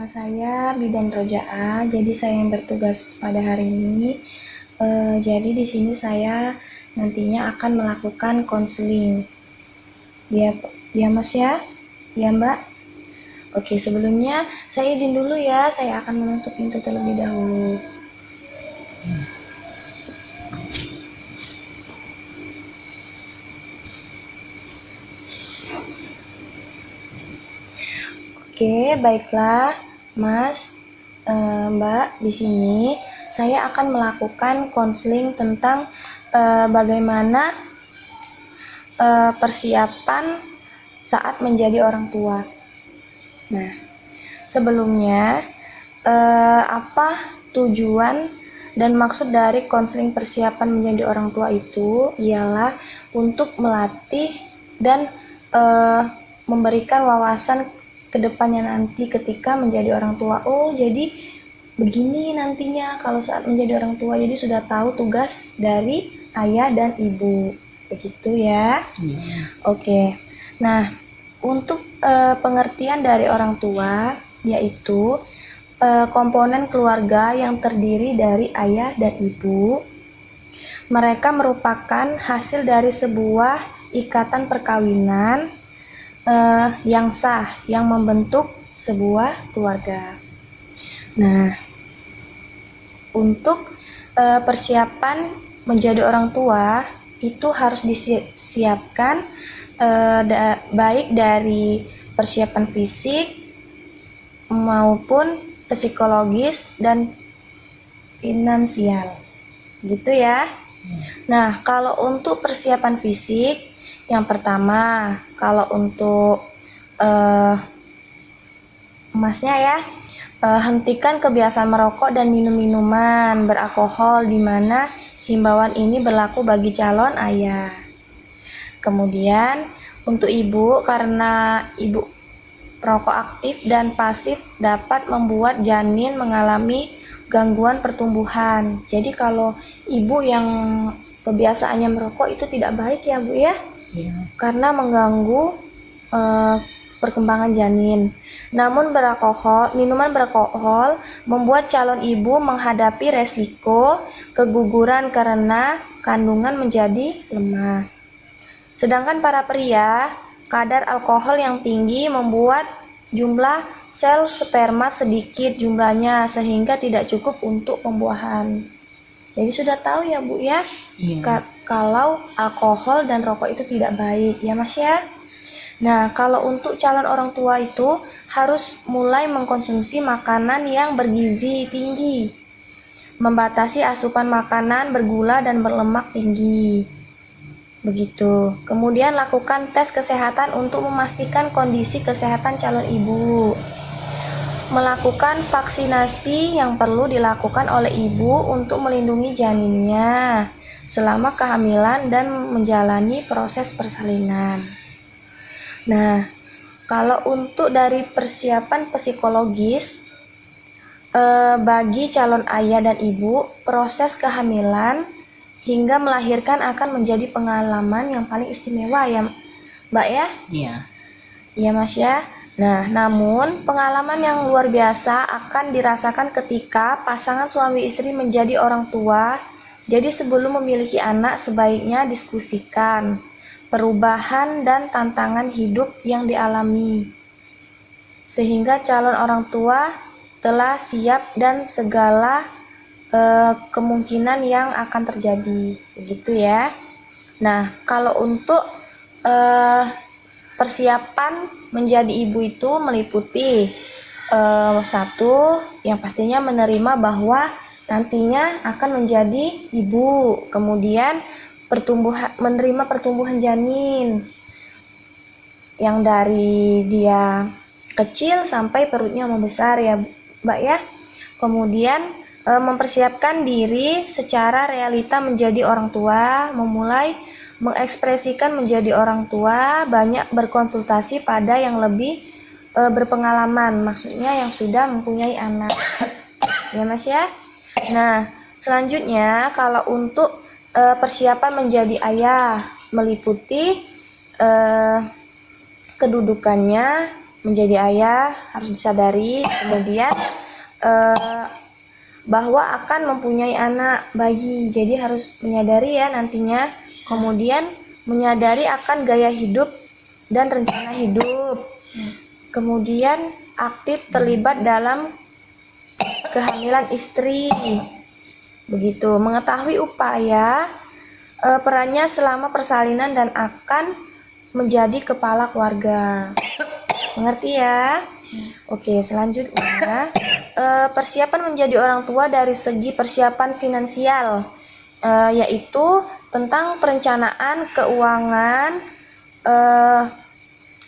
saya Bidan Rojaah. Jadi saya yang bertugas pada hari ini. Jadi di sini saya nantinya akan melakukan konseling. Ya Mas ya? Ya Mbak? Oke, sebelumnya saya izin dulu ya, saya akan menutup pintu terlebih dahulu. Oke, baiklah Mas, Mbak, di sini saya akan melakukan konseling tentang bagaimana persiapan saat menjadi orang tua. Nah, sebelumnya apa tujuan dan maksud dari konseling persiapan menjadi orang tua itu ialah untuk melatih dan memberikan wawasan ke depannya nanti ketika menjadi orang tua. Oh, jadi begini nantinya kalau saat menjadi orang tua. Jadi sudah tahu tugas dari ayah dan ibu. Begitu ya. Oke. Nah, untuk pengertian dari orang tua yaitu komponen keluarga yang terdiri dari ayah dan ibu. Mereka merupakan hasil dari sebuah ikatan perkawinan yang sah yang membentuk sebuah keluarga. Nah, untuk persiapan menjadi orang tua itu harus disiapkan baik dari persiapan fisik maupun psikologis dan finansial, gitu ya. Nah, kalau untuk persiapan fisik, yang pertama, kalau untuk Masnya ya, hentikan kebiasaan merokok dan minum minuman beralkohol, di mana himbauan ini berlaku bagi calon ayah. Kemudian untuk ibu, karena ibu perokok aktif dan pasif dapat membuat janin mengalami gangguan pertumbuhan. Jadi kalau ibu yang kebiasaannya merokok itu tidak baik ya Bu ya, karena mengganggu perkembangan janin. Namun minuman beralkohol membuat calon ibu menghadapi resiko keguguran karena kandungan menjadi lemah. Sedangkan para pria, kadar alkohol yang tinggi membuat jumlah sel sperma sedikit jumlahnya sehingga tidak cukup untuk pembuahan. Jadi sudah tahu ya Bu ya, kalau alkohol dan rokok itu tidak baik ya Mas ya. Nah, kalau untuk calon orang tua itu harus mulai mengkonsumsi makanan yang bergizi tinggi, membatasi asupan makanan bergula dan berlemak tinggi. Begitu. Kemudian lakukan tes kesehatan untuk memastikan kondisi kesehatan calon ibu. Melakukan vaksinasi yang perlu dilakukan oleh ibu untuk melindungi janinnya selama kehamilan dan menjalani proses persalinan. Nah, kalau untuk dari persiapan psikologis bagi calon ayah dan ibu, proses kehamilan hingga melahirkan akan menjadi pengalaman yang paling istimewa ya Mbak ya? Iya. Iya Mas ya. Nah, namun pengalaman yang luar biasa akan dirasakan ketika pasangan suami istri menjadi orang tua. Jadi sebelum memiliki anak sebaiknya diskusikan perubahan dan tantangan hidup yang dialami, sehingga calon orang tua telah siap dan segala kemungkinan yang akan terjadi, begitu ya. Nah, kalau untuk persiapan menjadi ibu itu meliputi satu, yang pastinya menerima bahwa nantinya akan menjadi ibu, kemudian menerima pertumbuhan janin yang dari dia kecil sampai perutnya membesar ya Mbak ya. Kemudian mempersiapkan diri secara realita menjadi orang tua, memulai mengekspresikan menjadi orang tua, banyak berkonsultasi pada yang lebih berpengalaman, maksudnya yang sudah mempunyai anak ya Mas ya. Nah, selanjutnya kalau untuk persiapan menjadi ayah meliputi kedudukannya menjadi ayah harus disadari, kemudian bahwa akan mempunyai anak bayi, jadi harus menyadari ya nantinya, kemudian menyadari akan gaya hidup dan rencana hidup, kemudian aktif terlibat dalam kehamilan istri, begitu, mengetahui upaya perannya selama persalinan dan akan menjadi kepala keluarga. Mengerti ya? Oke, selanjutnya persiapan menjadi orang tua dari segi persiapan finansial, yaitu tentang perencanaan keuangan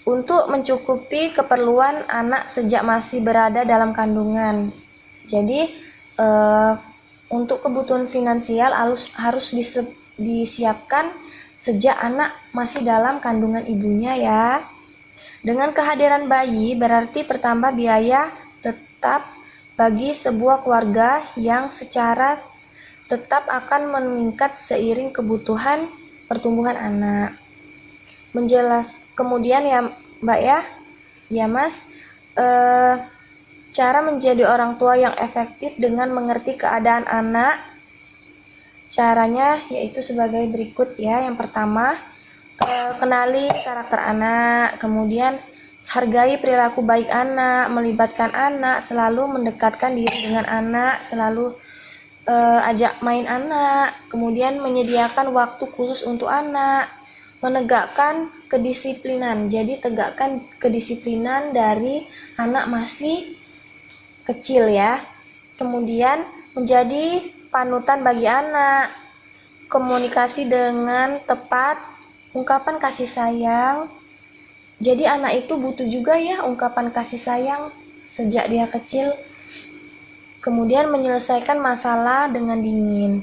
untuk mencukupi keperluan anak sejak masih berada dalam kandungan. Jadi untuk kebutuhan finansial harus disiapkan sejak anak masih dalam kandungan ibunya ya. Dengan kehadiran bayi berarti bertambah biaya tetap bagi sebuah keluarga yang secara tetap akan meningkat seiring kebutuhan pertumbuhan anak. Kemudian ya Mbak ya Mas, cara menjadi orang tua yang efektif dengan mengerti keadaan anak. Caranya yaitu sebagai berikut ya. Yang pertama, kenali karakter anak, kemudian hargai perilaku baik anak, melibatkan anak, selalu mendekatkan diri dengan anak, selalu ajak main anak, kemudian menyediakan waktu khusus untuk anak, menegakkan kedisiplinan. Jadi tegakkan kedisiplinan dari anak masih kecil ya. Kemudian menjadi panutan bagi anak, komunikasi dengan tepat, ungkapan kasih sayang. Jadi anak itu butuh juga ya ungkapan kasih sayang sejak dia kecil. Kemudian menyelesaikan masalah dengan dingin.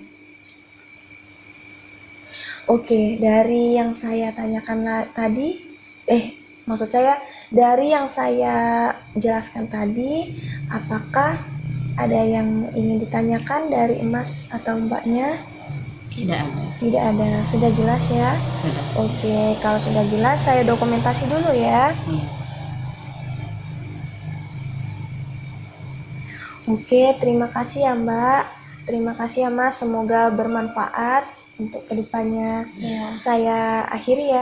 Oke, dari yang saya tanyakan tadi, maksud saya dari yang saya jelaskan tadi, apakah ada yang ingin ditanyakan dari Emas atau Mbaknya? Tidak ada. Tidak ada. Sudah jelas ya? Sudah. Oke, kalau sudah jelas saya dokumentasi dulu ya. Iya. Oke, terima kasih ya Mbak. Terima kasih ya Mas, semoga bermanfaat untuk kedepannya. Ya. Saya akhiri ya.